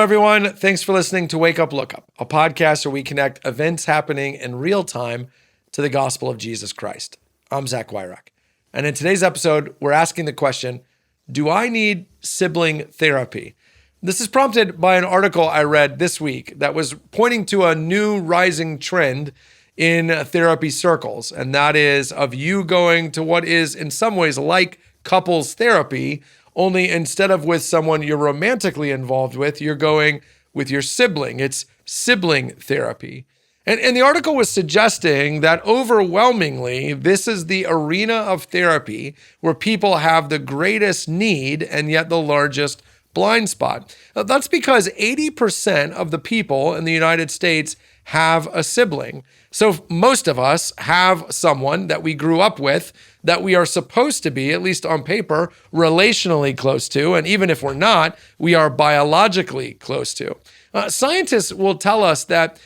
Hello, everyone. Thanks for listening to Wake Up, Look Up, a podcast where we connect events happening in real time to the gospel of Jesus Christ. I'm Zach Weihrauch. And in today's episode, we're asking the question, do I need sibling therapy? This is prompted by an article I read this week that was pointing to a new rising trend in therapy circles. And that is of you going to what is in some ways like couples therapy, only instead of with someone you're romantically involved with, you're going with your sibling. It's sibling therapy. And the article was suggesting that overwhelmingly, this is the arena of therapy where people have the greatest need and yet the largest blind spot. That's because 80% of the people in the United States have a sibling. So most of us have someone that we grew up with that we are supposed to be, at least on paper, relationally close to. And even if we're not, we are biologically close to. Scientists will tell us that,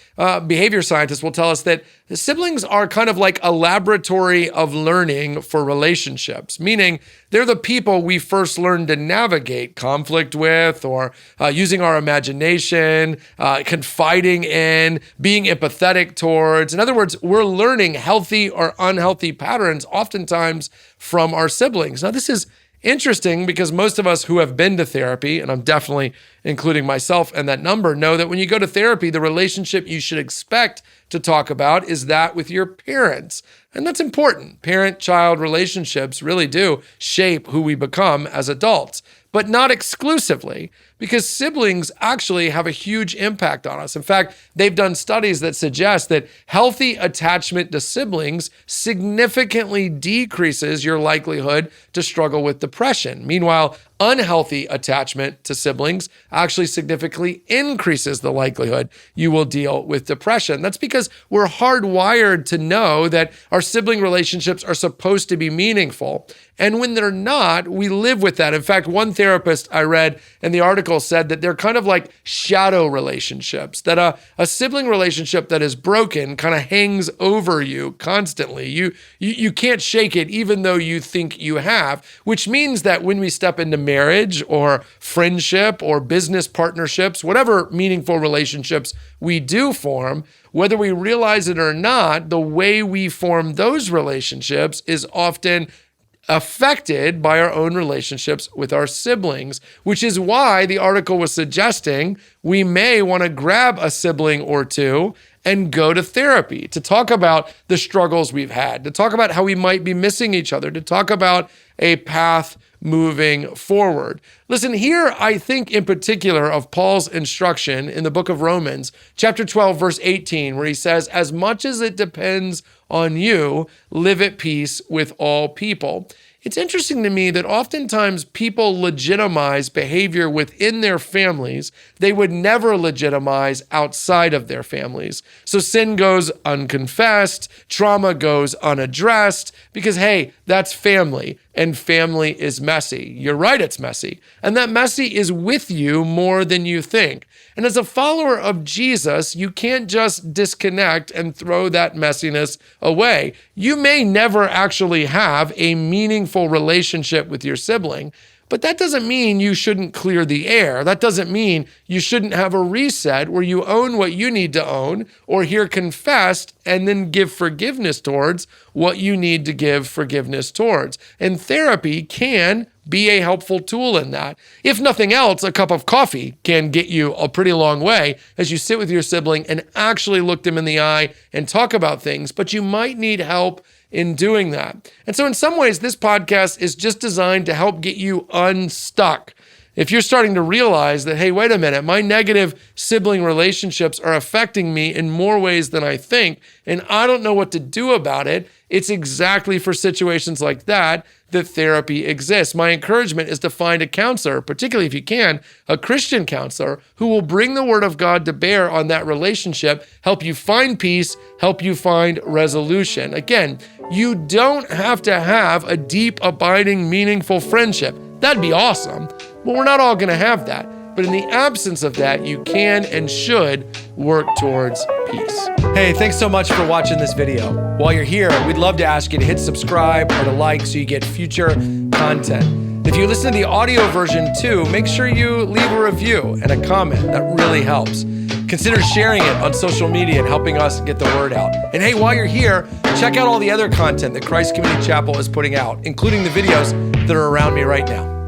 behavior scientists will tell us that the siblings are kind of like a laboratory of learning for relationships, meaning they're the people we first learn to navigate conflict with or using our imagination, confiding in, being empathetic towards. In other words, we're learning healthy or unhealthy patterns oftentimes from our siblings. Now, this is interesting because most of us who have been to therapy, and I'm definitely including myself in that number, know that when you go to therapy, the relationship you should expect to talk about is that with your parents. And that's important. Parent-child relationships really do shape who we become as adults, but not exclusively, because siblings actually have a huge impact on us. In fact, they've done studies that suggest that healthy attachment to siblings significantly decreases your likelihood to struggle with depression. Meanwhile, unhealthy attachment to siblings actually significantly increases the likelihood you will deal with depression. That's because we're hardwired to know that our sibling relationships are supposed to be meaningful. And when they're not, we live with that. In fact, one therapist I read in the article said that they're kind of like shadow relationships, that a sibling relationship that is broken kind of hangs over you constantly. You can't shake it even though you think you have, which means that when we step into marriage or friendship or business partnerships, whatever meaningful relationships we do form, whether we realize it or not, the way we form those relationships is often affected by our own relationships with our siblings, which is why the article was suggesting we may want to grab a sibling or two and go to therapy to talk about the struggles we've had, to talk about how we might be missing each other, to talk about a path moving forward. Listen, here I think in particular of Paul's instruction in the book of Romans, chapter 12, verse 18, where he says, as much as it depends on you, live at peace with all people. It's interesting to me that oftentimes people legitimize behavior within their families they would never legitimize outside of their families. So sin goes unconfessed, trauma goes unaddressed, because hey, that's family, and family is messy. You're right, it's messy. And that messy is with you more than you think. And as a follower of Jesus, you can't just disconnect and throw that messiness away. You may never actually have a meaningful relationship with your sibling, but that doesn't mean you shouldn't clear the air. That doesn't mean you shouldn't have a reset where you own what you need to own or hear confessed and then give forgiveness towards what you need to give forgiveness towards. And therapy can be a helpful tool in that. If nothing else, a cup of coffee can get you a pretty long way as you sit with your sibling and actually look them in the eye and talk about things, but you might need help in doing that. And so in some ways, this podcast is just designed to help get you unstuck. If you're starting to realize that, hey, wait a minute, my negative sibling relationships are affecting me in more ways than I think, and I don't know what to do about it, it's exactly for situations like that that therapy exists. My encouragement is to find a counselor, particularly if you can, a Christian counselor who will bring the word of God to bear on that relationship, help you find peace, help you find resolution. Again, you don't have to have a deep, abiding, meaningful friendship. That'd be awesome, but we're not all going to have that. But in the absence of that, you can and should work towards peace. Hey, thanks so much for watching this video. While you're here, we'd love to ask you to hit subscribe or to like so you get future content. If you listen to the audio version too, make sure you leave a review and a comment. That really helps. Consider sharing it on social media and helping us get the word out. And hey, while you're here, check out all the other content that Christ Community Chapel is putting out, including the videos that are around me right now.